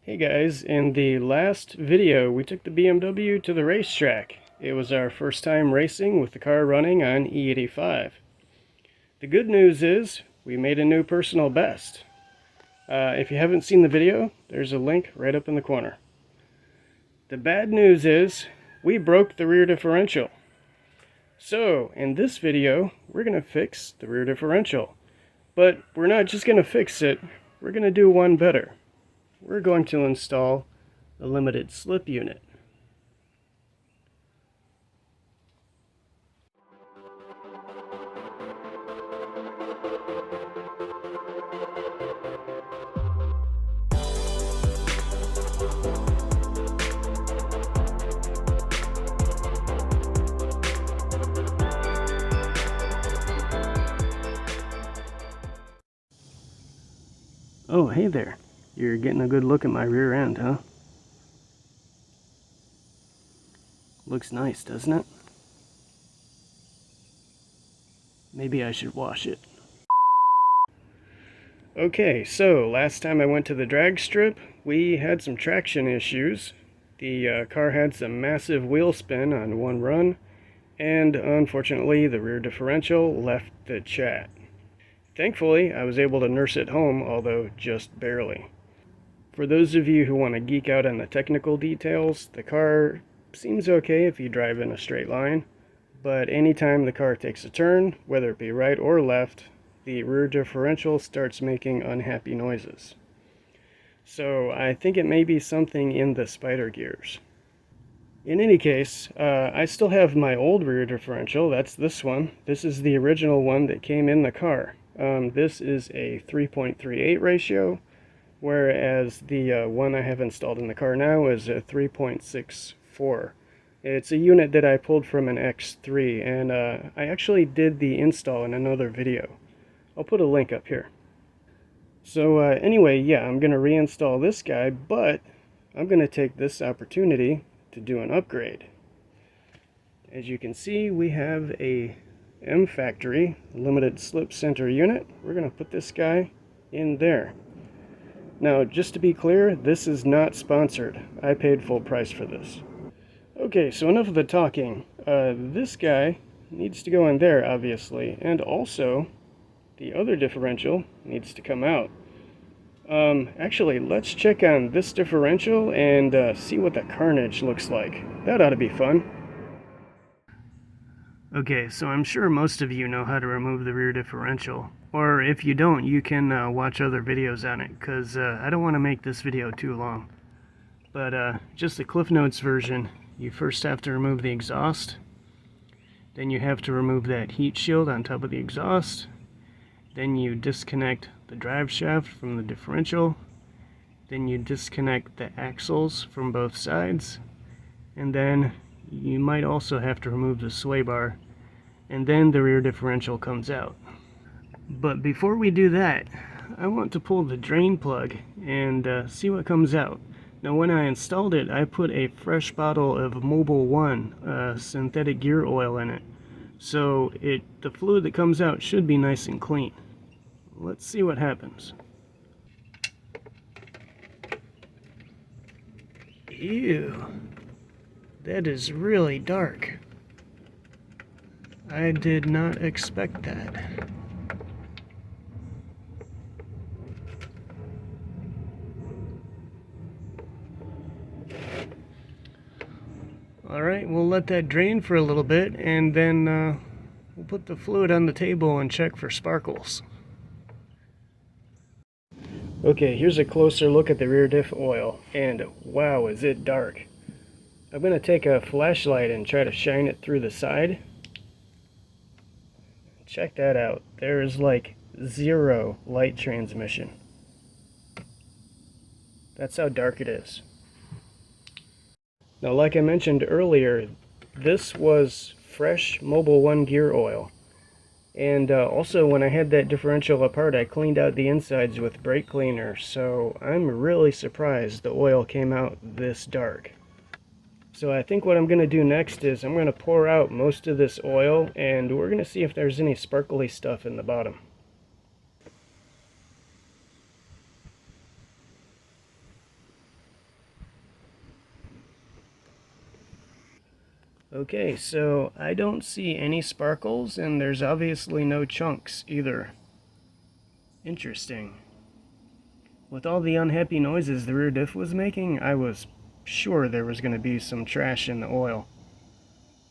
Hey guys, in the last video we took the BMW to the racetrack. It was our first time racing with the car running on E85. The good news is we made a new personal best. If you haven't seen the video, there's a link right up in the corner. The bad news is we broke the rear differential. So in this video we're going to fix the rear differential. But we're not just going to fix it, we're going to do one better. We're going to install a limited slip unit. Oh, hey there. You're getting a good look at my rear end, huh? Looks nice, doesn't it? Maybe I should wash it. Okay, so last time I went to the drag strip, we had some traction issues. The car had some massive wheel spin on one run, and unfortunately the rear differential left the chat. Thankfully, I was able to nurse it home, although just barely. For those of you who want to geek out on the technical details, the car seems okay if you drive in a straight line, but anytime the car takes a turn, whether it be right or left, the rear differential starts making unhappy noises. So I think it may be something in the spider gears. In any case, I still have my old rear differential. That's this one. This is the original one that came in the car. This is a 3.38 ratio, whereas the one I have installed in the car now is a 3.64. It's a unit that I pulled from an X3, and I actually did the install in another video. I'll put a link up here. So anyway, yeah, I'm going to reinstall this guy, but I'm going to take this opportunity to do an upgrade. As you can see, we have a MFactory limited slip center unit. We're going to put this guy in there. Now, just to be clear, this is not sponsored. I paid full price for this. Okay, so enough of the talking. This guy needs to go in there, obviously, and also the other differential needs to come out. Actually, let's check on this differential and see what the carnage looks like. That ought to be fun. Okay, so I'm sure most of you know how to remove the rear differential. Or if you don't, you can watch other videos on it, because I don't want to make this video too long. But just the Cliff Notes version, you first have to remove the exhaust. Then you have to remove that heat shield on top of the exhaust. Then you disconnect the drive shaft from the differential. Then you disconnect the axles from both sides. And then you might also have to remove the sway bar. And then the rear differential comes out. But before we do that, I want to pull the drain plug and see what comes out. Now, when I installed it, I put a fresh bottle of Mobil 1 synthetic gear oil in it. So the fluid that comes out should be nice and clean. Let's see what happens. Ew, that is really dark. I did not expect that. Alright, we'll let that drain for a little bit, and then we'll put the fluid on the table and check for sparkles. Okay, here's a closer look at the rear diff oil, and wow, is it dark. I'm going to take a flashlight and try to shine it through the side. Check that out. There is like zero light transmission. That's how dark it is. Now, like I mentioned earlier, this was fresh Mobil 1 gear oil. And also, when I had that differential apart, I cleaned out the insides with brake cleaner, so I'm really surprised the oil came out this dark. So I think what I'm going to do next is I'm going to pour out most of this oil, and we're going to see if there's any sparkly stuff in the bottom. Okay, so I don't see any sparkles, and there's obviously no chunks either. Interesting. With all the unhappy noises the rear diff was making, I was sure there was going to be some trash in the oil.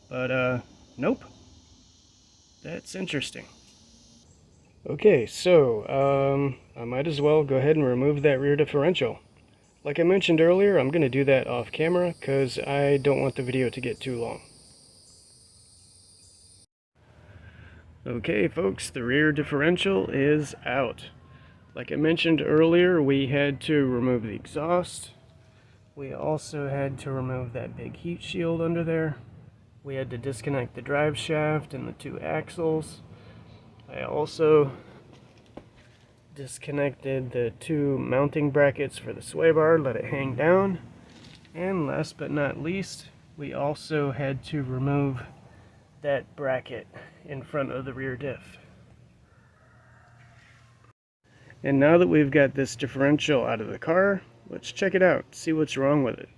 But, nope. That's interesting. Okay, so, I might as well go ahead and remove that rear differential. Like I mentioned earlier, I'm going to do that off camera because I don't want the video to get too long. Okay, folks, the rear differential is out. Like I mentioned earlier, we had to remove the exhaust. We also had to remove that big heat shield under there. We had to disconnect the drive shaft and the two axles. I also disconnected the two mounting brackets for the sway bar, let it hang down. And last but not least, we also had to remove that bracket in front of the rear diff. And now that we've got this differential out of the car, let's check it out, see what's wrong with it.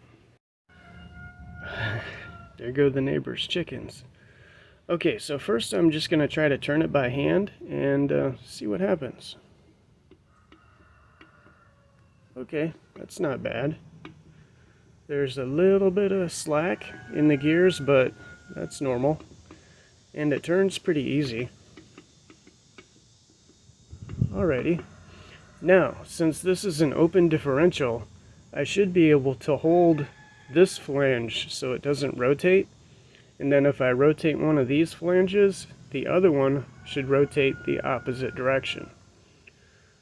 There go the neighbor's chickens. Okay, so first I'm just going to try to turn it by hand and see what happens. Okay, that's not bad. There's a little bit of slack in the gears, but that's normal. And it turns pretty easy. Alrighty. Now, since this is an open differential, I should be able to hold this flange so it doesn't rotate. And then if I rotate one of these flanges, the other one should rotate the opposite direction.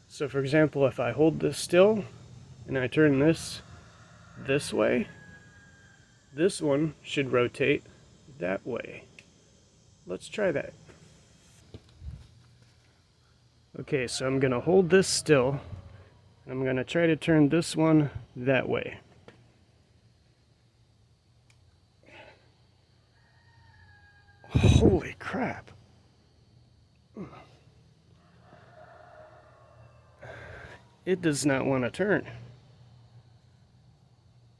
So for example, if I hold this still and I turn this way, this one should rotate that way. Let's try that. Okay, so I'm going to hold this still. I'm going to try to turn this one that way. Holy crap. It does not want to turn.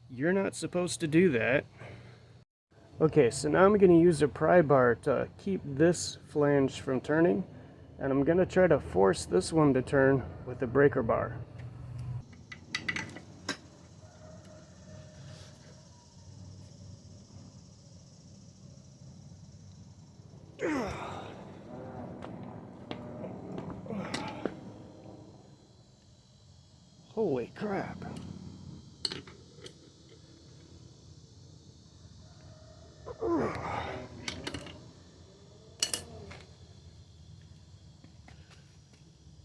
You're not supposed to do that. Okay, so now I'm going to use a pry bar to keep this flange from turning, and I'm going to try to force this one to turn with the breaker bar. Holy crap.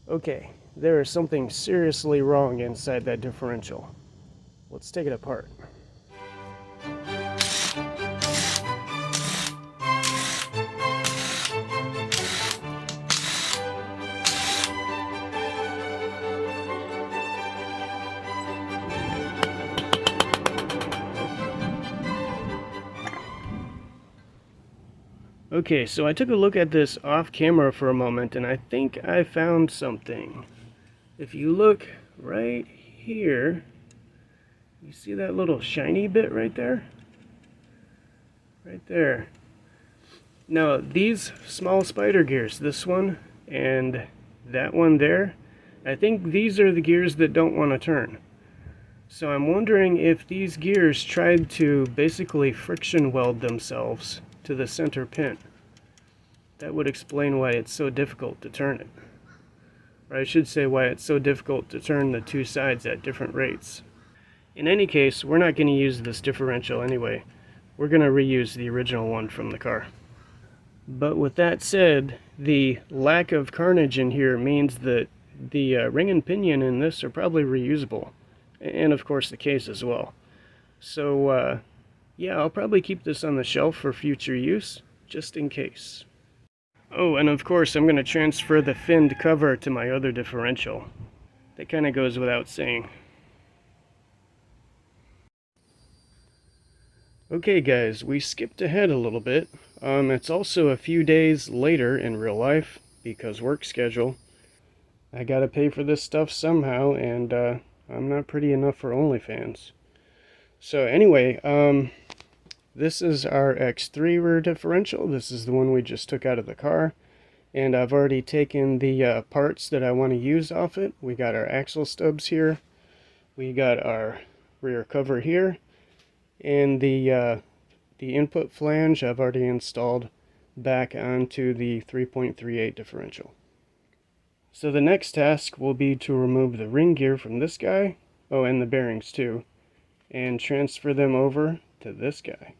Okay, there is something seriously wrong inside that differential. Let's take it apart. Okay, so I took a look at this off camera for a moment and I think I found something. If you look right here, you see that little shiny bit right there? Right there. Now, these small spider gears, this one and that one there, I think these are the gears that don't want to turn. So I'm wondering if these gears tried to basically friction weld themselves to the center pin. That would explain why it's so difficult to turn it. Or I should say why it's so difficult to turn the two sides at different rates. In any case, we're not going to use this differential anyway. We're going to reuse the original one from the car. But with that said, the lack of carnage in here means that the ring and pinion in this are probably reusable. And of course the case as well. So yeah, I'll probably keep this on the shelf for future use, just in case. Oh, and of course I'm going to transfer the finned cover to my other differential. That kind of goes without saying. Okay guys, we skipped ahead a little bit. It's also a few days later in real life, because work schedule. I gotta pay for this stuff somehow, and I'm not pretty enough for OnlyFans. So anyway, This is our X3 rear differential. This is the one we just took out of the car. And I've already taken the parts that I want to use off it. We got our axle stubs here. We got our rear cover here. And the input flange I've already installed back onto the 3.38 differential. So the next task will be to remove the ring gear from this guy. Oh, and the bearings too. And transfer them over to this guy.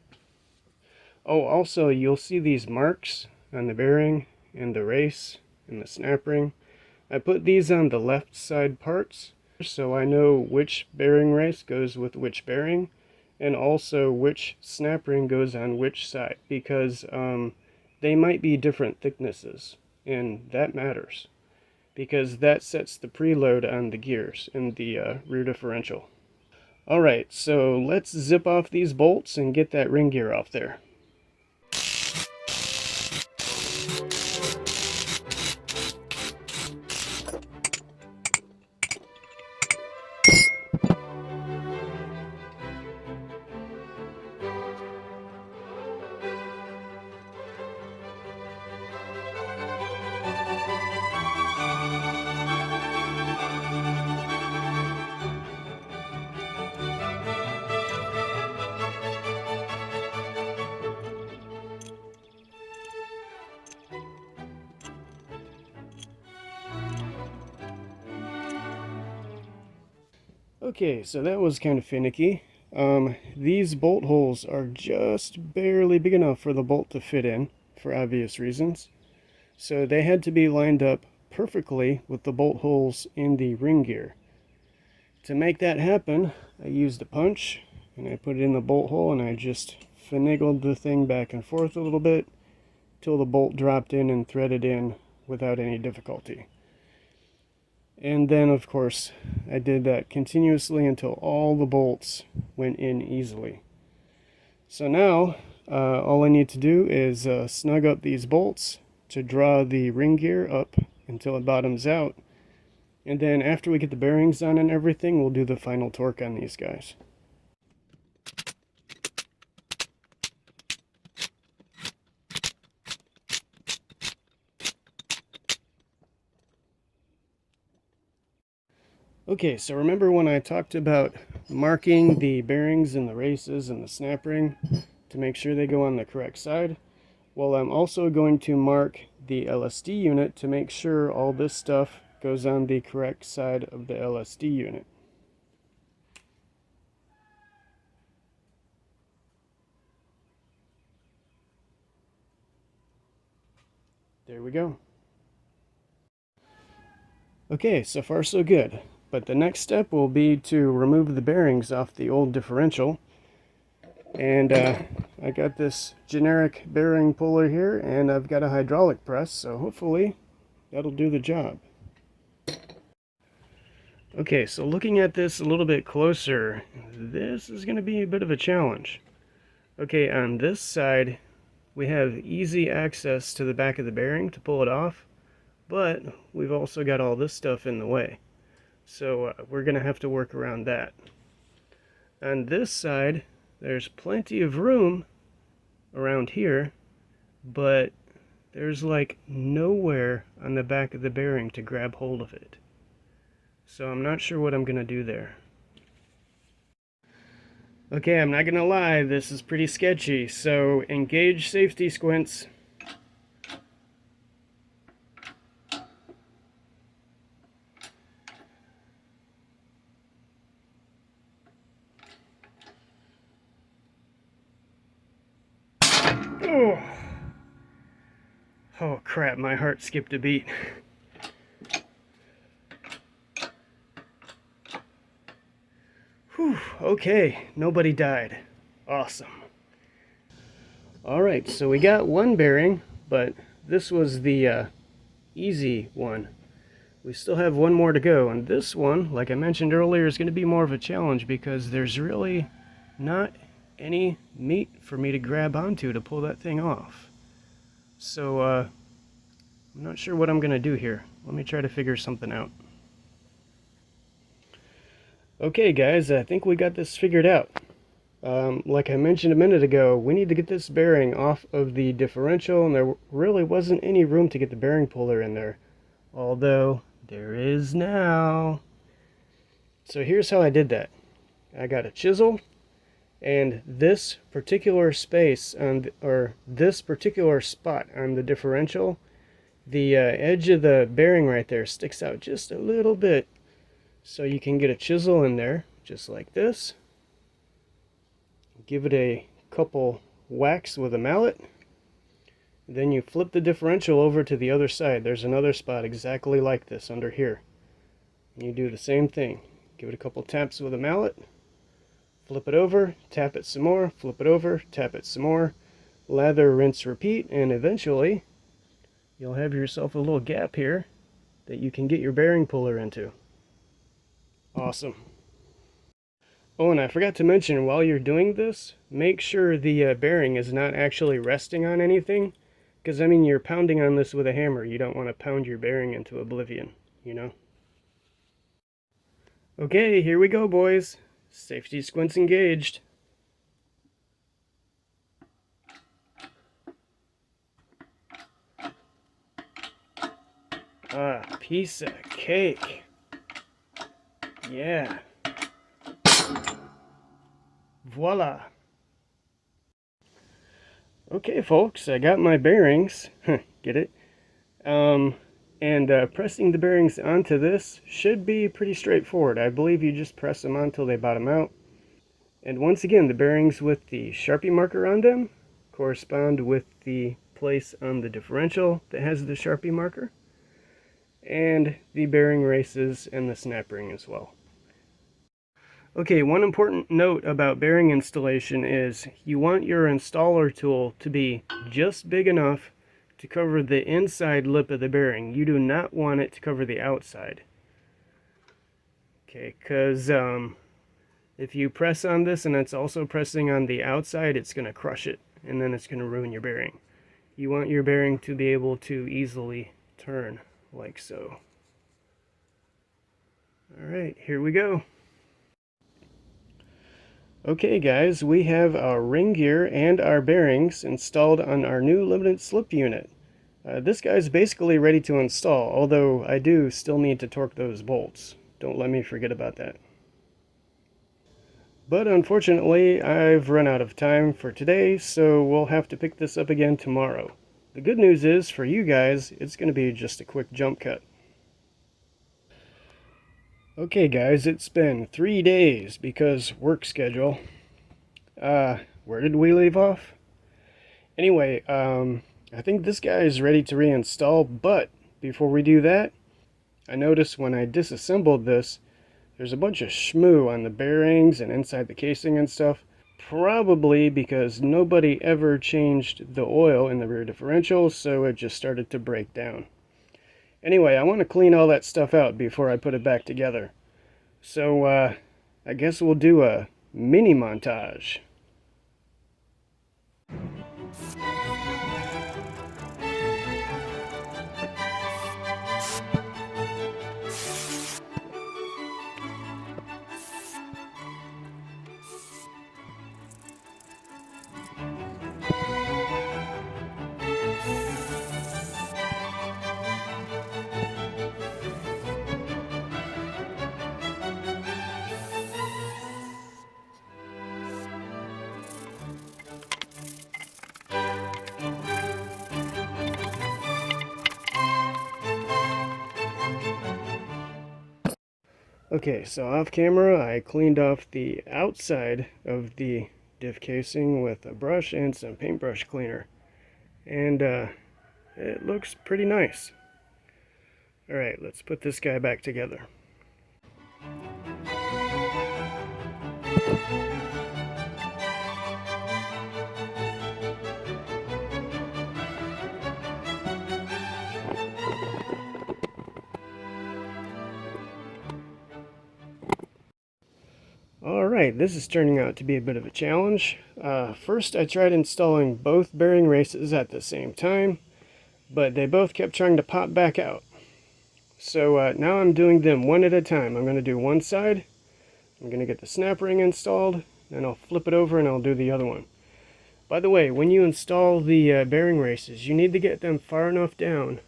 Oh, also you'll see these marks on the bearing and the race and the snap ring. I put these on the left side parts so I know which bearing race goes with which bearing, and also which snap ring goes on which side, because they might be different thicknesses, and that matters because that sets the preload on the gears in the rear differential. Alright, so let's zip off these bolts and get that ring gear off there. Okay, so that was kind of finicky. These bolt holes are just barely big enough for the bolt to fit in, for obvious reasons. So they had to be lined up perfectly with the bolt holes in the ring gear. To make that happen, I used a punch, and I put it in the bolt hole, and I just finagled the thing back and forth a little bit till the bolt dropped in and threaded in without any difficulty. And then, of course, I did that continuously until all the bolts went in easily. So now, all I need to do is snug up these bolts to draw the ring gear up until it bottoms out. And then after we get the bearings on and everything, we'll do the final torque on these guys. Okay, so remember when I talked about marking the bearings and the races and the snap ring to make sure they go on the correct side? Well, I'm also going to mark the LSD unit to make sure all this stuff goes on the correct side of the LSD unit. There we go. Okay, so far so good. But the next step will be to remove the bearings off the old differential. And I got this generic bearing puller here, and I've got a hydraulic press, so hopefully that'll do the job. Okay, so looking at this a little bit closer, this is going to be a bit of a challenge. Okay, on this side, we have easy access to the back of the bearing to pull it off, but we've also got all this stuff in the way. So we're going to have to work around that. On this side, there's plenty of room around here, but there's like nowhere on the back of the bearing to grab hold of it. So I'm not sure what I'm going to do there. Okay, I'm not going to lie, this is pretty sketchy, so engage safety squints. Oh. Oh crap, my heart skipped a beat. Whew, okay, nobody died. Awesome. Alright, so we got one bearing, but this was the easy one. We still have one more to go, and this one, like I mentioned earlier, is going to be more of a challenge because there's really not any meat for me to grab onto to pull that thing off. So, I'm not sure what I'm going to do here. Let me try to figure something out. Okay guys, I think we got this figured out. Like I mentioned a minute ago, we need to get this bearing off of the differential, and there really wasn't any room to get the bearing puller in there. Although, there is now. So here's how I did that. I got a chisel, and this particular space, or this particular spot on the differential, the edge of the bearing right there sticks out just a little bit. So you can get a chisel in there, just like this. Give it a couple whacks with a mallet. Then you flip the differential over to the other side. There's another spot exactly like this under here. And you do the same thing. Give it a couple taps with a mallet. Flip it over, tap it some more, flip it over, tap it some more. Lather, rinse, repeat, and eventually you'll have yourself a little gap here that you can get your bearing puller into. Awesome. Oh, and I forgot to mention, while you're doing this, make sure the bearing is not actually resting on anything. Because, I mean, you're pounding on this with a hammer. You don't want to pound your bearing into oblivion, you know? Okay, here we go, boys. Safety squints engaged. Ah, piece of cake. Yeah. Voila. Okay, folks, I got my bearings. Get it? Pressing the bearings onto this should be pretty straightforward. I believe you just press them on until they bottom out. And once again, the bearings with the Sharpie marker on them correspond with the place on the differential that has the Sharpie marker, and the bearing races and the snap ring as well. Okay, one important note about bearing installation is you want your installer tool to be just big enough to cover the inside lip of the bearing. You do not want it to cover the outside. Okay, because if you press on this and it's also pressing on the outside, it's going to crush it, and then it's going to ruin your bearing. You want your bearing to be able to easily turn, like so. Alright, here we go. Okay guys, we have our ring gear and our bearings installed on our new limited slip unit. This guy's basically ready to install, although I do still need to torque those bolts. Don't let me forget about that. But unfortunately, I've run out of time for today, so we'll have to pick this up again tomorrow. The good news is, for you guys, it's going to be just a quick jump cut. Okay guys, it's been 3 days because work schedule. Where did we leave off? Anyway, I think this guy is ready to reinstall, but before we do that, I noticed when I disassembled this, there's a bunch of shmoo on the bearings and inside the casing and stuff. Probably because nobody ever changed the oil in the rear differential, so it just started to break down. Anyway, I want to clean all that stuff out before I put it back together. So, I guess we'll do a mini montage. Okay, so off camera, I cleaned off the outside of the diff casing with a brush and some paintbrush cleaner. And it looks pretty nice. Alright, let's put this guy back together. Alright, this is turning out to be a bit of a challenge. First I tried installing both bearing races at the same time, but they both kept trying to pop back out. So now I'm doing them one at a time. I'm going to do one side, I'm going to get the snap ring installed, then I'll flip it over and I'll do the other one. By the way, when you install the bearing races, you need to get them far enough down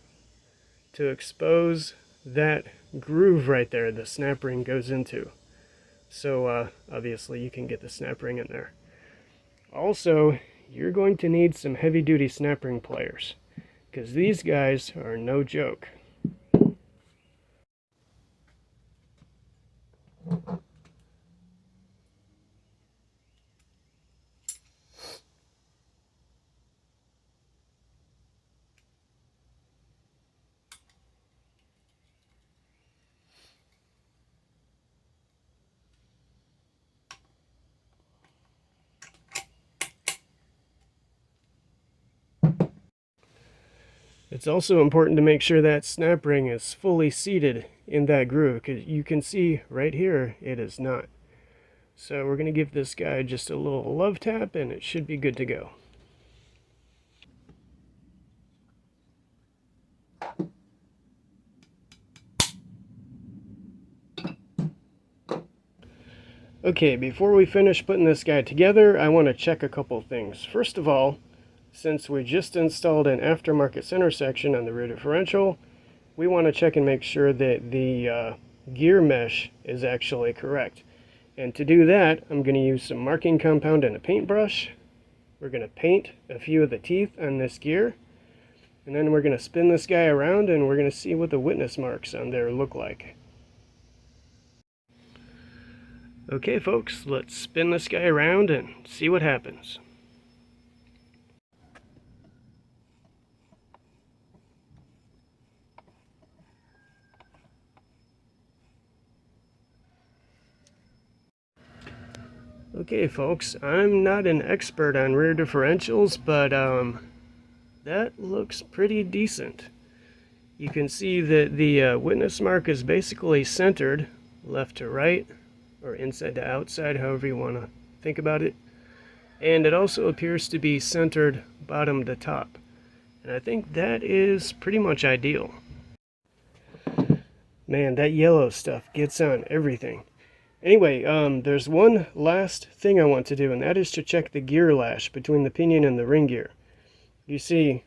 to expose that groove right there the snap ring goes into. So obviously you can get the snap ring in there. Also, you're going to need some heavy duty snap ring pliers, because these guys are no joke. It's also important to make sure that snap ring is fully seated in that groove, because you can see right here it is not. So we're going to give this guy just a little love tap and it should be good to go. Okay, before we finish putting this guy together, I want to check a couple things. First of all, since we just installed an aftermarket center section on the rear differential, we want to check and make sure that the gear mesh is actually correct. And to do that, I'm going to use some marking compound and a paintbrush. We're going to paint a few of the teeth on this gear, and then we're going to spin this guy around and we're going to see what the witness marks on there look like. Okay folks, let's spin this guy around and see what happens. Okay folks, I'm not an expert on rear differentials, but that looks pretty decent. You can see that the witness mark is basically centered left to right, or inside to outside, however you want to think about it. And it also appears to be centered bottom to top. And I think that is pretty much ideal. Man, that yellow stuff gets on everything. Anyway, there's one last thing I want to do, and that is to check the gear lash between the pinion and the ring gear. You see,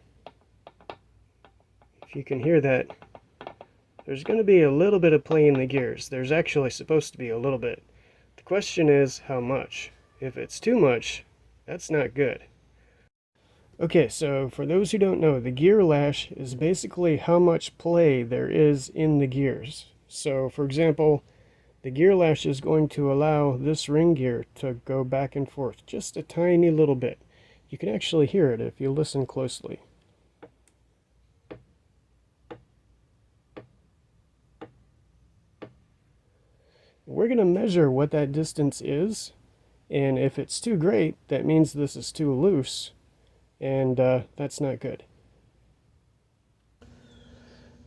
if you can hear that, there's going to be a little bit of play in the gears. There's actually supposed to be a little bit. The question is how much. If it's too much, that's not good. Okay, so for those who don't know, the gear lash is basically how much play there is in the gears. So for example, the gear lash is going to allow this ring gear to go back and forth just a tiny little bit. You can actually hear it if you listen closely. We're going to measure what that distance is, and if it's too great, that means this is too loose, and that's not good.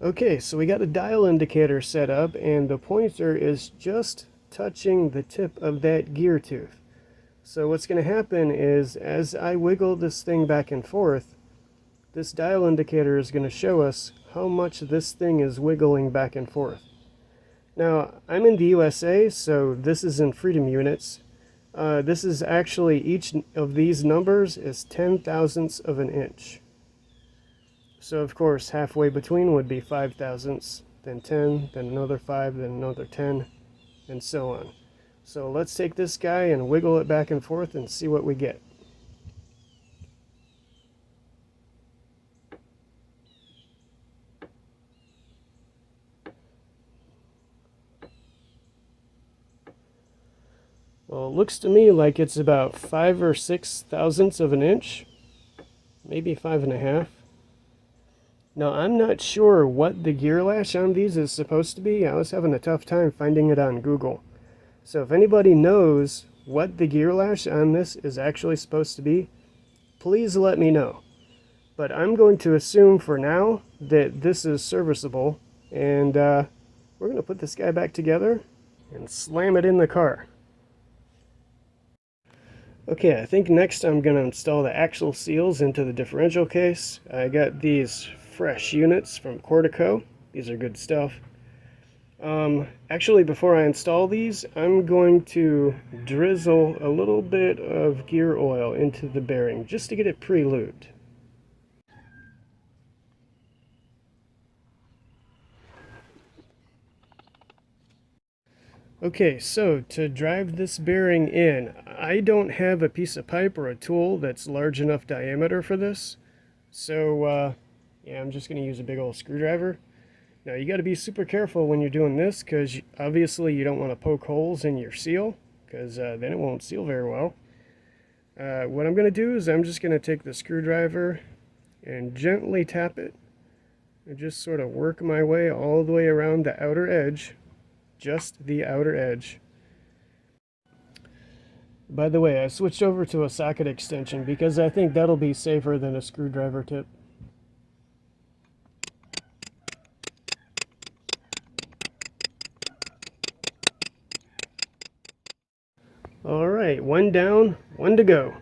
Okay, so we got a dial indicator set up, and the pointer is just touching the tip of that gear tooth. So what's going to happen is, as I wiggle this thing back and forth, this dial indicator is going to show us how much this thing is wiggling back and forth. Now, I'm in the USA, so this is in freedom units. This is actually, each of these numbers is 10/1000ths of an inch. So of course, halfway between would be 5/1000ths, then 10, then another 5, then another 10, and so on. So let's take this guy and wiggle it back and forth and see what we get. Well, it looks to me like it's about 5 or 6/1000ths of an inch, maybe 5.5. Now, I'm not sure what the gear lash on these is supposed to be. I was having a tough time finding it on Google. So if anybody knows what the gear lash on this is actually supposed to be, please let me know. But I'm going to assume for now that this is serviceable, and we're going to put this guy back together and slam it in the car. Okay, I think next I'm going to install the axle seals into the differential case. I got these fresh units from Cortico. These are good stuff. Actually, before I install these, I'm going to drizzle a little bit of gear oil into the bearing just to get it pre-lubed. Okay, so to drive this bearing in, I don't have a piece of pipe or a tool that's large enough diameter for this. So, yeah, I'm just going to use a big old screwdriver. Now, you got to be super careful when you're doing this because obviously you don't want to poke holes in your seal because then it won't seal very well. What I'm going to do is I'm just going to take the screwdriver and gently tap it and just sort of work my way all the way around the outer edge, just the outer edge. By the way, I switched over to a socket extension because I think that'll be safer than a screwdriver tip. All right, one down, one to go.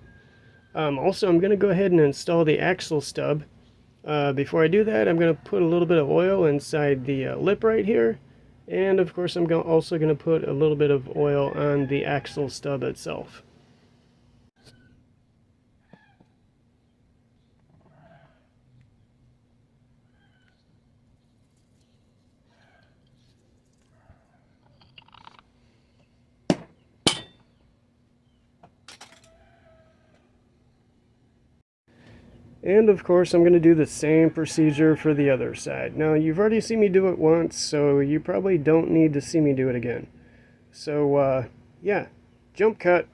Also, I'm going to go ahead and install the axle stub. Before I do that, I'm going to put a little bit of oil inside the lip right here. And of course, I'm also going to put a little bit of oil on the axle stub itself. And of course, I'm going to do the same procedure for the other side. Now, you've already seen me do it once, so you probably don't need to see me do it again. So, yeah, jump cut.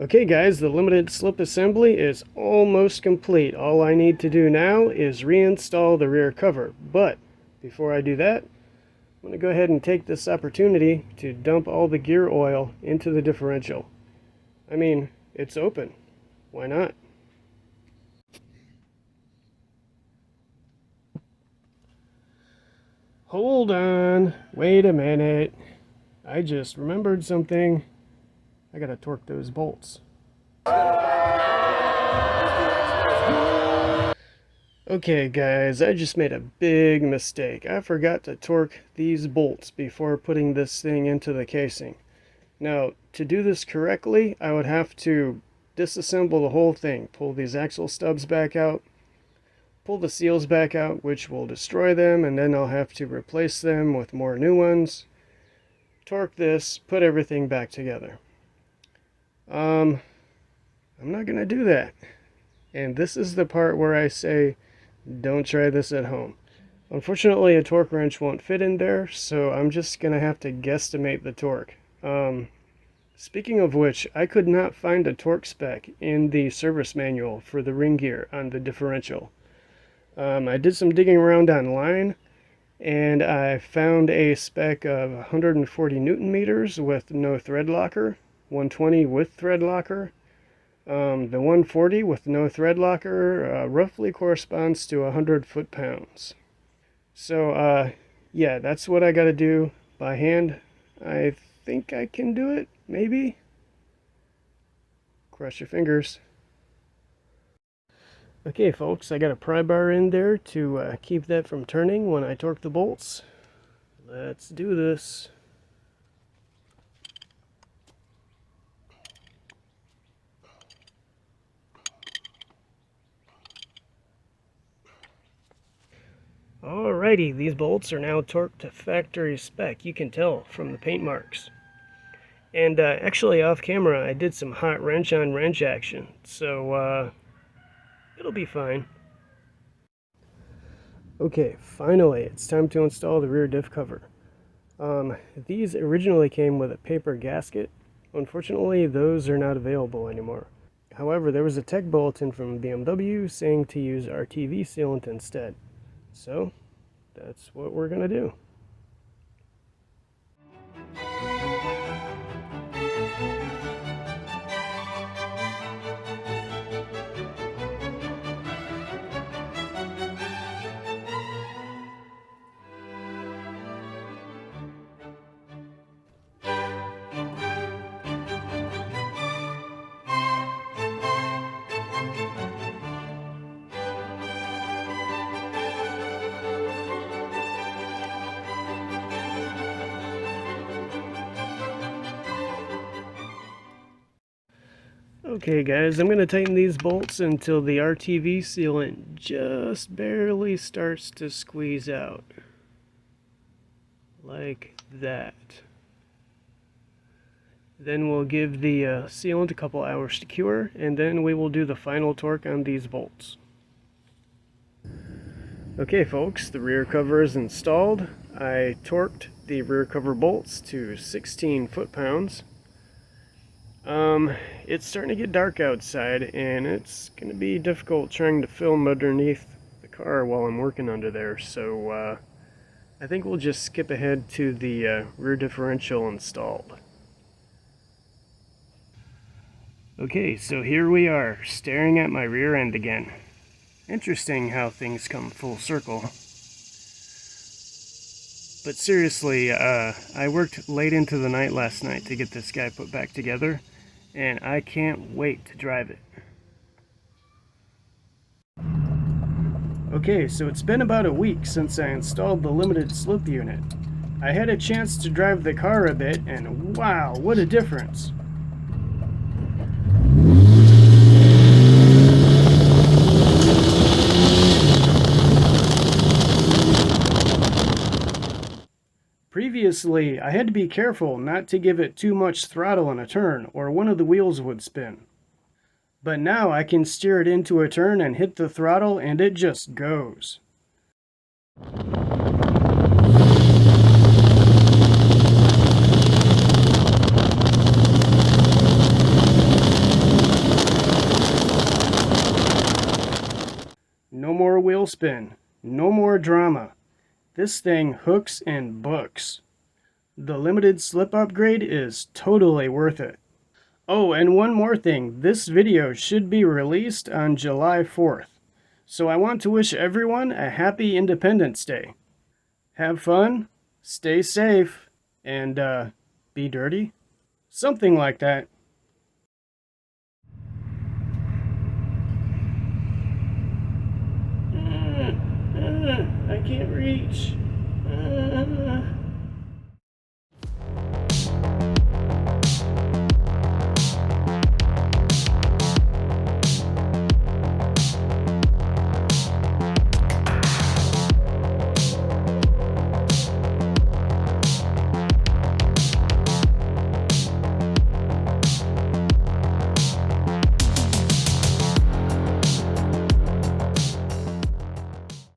Okay guys, the limited slip assembly is almost complete. All I need to do now is reinstall the rear cover. But before I do that, I'm going to go ahead and take this opportunity to dump all the gear oil into the differential. I mean, it's open. Why not? Hold on. Wait a minute. I just remembered something. I gotta torque those bolts. Okay guys, I just made a big mistake. I forgot to torque these bolts before putting this thing into the casing. Now, to do this correctly, I would have to disassemble the whole thing. Pull these axle stubs back out, pull the seals back out, which will destroy them, and then I'll have to replace them with more new ones. Torque this, put everything back together. I'm not gonna do that. And this is the part where I say, don't try this at home. Unfortunately, a torque wrench won't fit in there, so I'm just gonna have to guesstimate the torque. Speaking of which, I could not find a torque spec in the service manual for the ring gear on the differential. I did some digging around online, and I found a spec of 140 Newton meters with no thread locker, 120 with thread locker. The 140 with no thread locker roughly corresponds to 100 foot-pounds. So, yeah, that's what I gotta do by hand. I think I can do it, maybe? Cross your fingers. Okay, folks, I got a pry bar in there to keep that from turning when I torque the bolts. Let's do this. Alrighty, these bolts are now torqued to factory spec. You can tell from the paint marks. And actually, off camera, I did some hot wrench on wrench action, so it'll be fine. Okay, finally, it's time to install the rear diff cover. These originally came with a paper gasket. Unfortunately, those are not available anymore. However, there was a tech bulletin from BMW saying to use RTV sealant instead. So, that's what we're going to do. Okay guys, I'm going to tighten these bolts until the RTV sealant just barely starts to squeeze out. Like that. Then we'll give the sealant a couple hours to cure, and then we will do the final torque on these bolts. Okay folks, the rear cover is installed. I torqued the rear cover bolts to 16 foot-pounds. It's starting to get dark outside, and it's going to be difficult trying to film underneath the car while I'm working under there, so I think we'll just skip ahead to the rear differential installed. Okay, so here we are, staring at my rear end again. Interesting how things come full circle. But seriously, I worked late into the night last night to get this guy put back together, and I can't wait to drive it. Okay, so it's been about a week since I installed the limited slip unit. I had a chance to drive the car a bit, and wow, what a difference! Previously, I had to be careful not to give it too much throttle in a turn, or one of the wheels would spin. But now I can steer it into a turn and hit the throttle, and it just goes. No more wheel spin. No more drama. This thing hooks and books. The limited slip upgrade is totally worth it. Oh, and one more thing. This video should be released on July 4th. So I want to wish everyone a happy Independence Day. Have fun, stay safe, and be dirty? Something like that. I can't reach.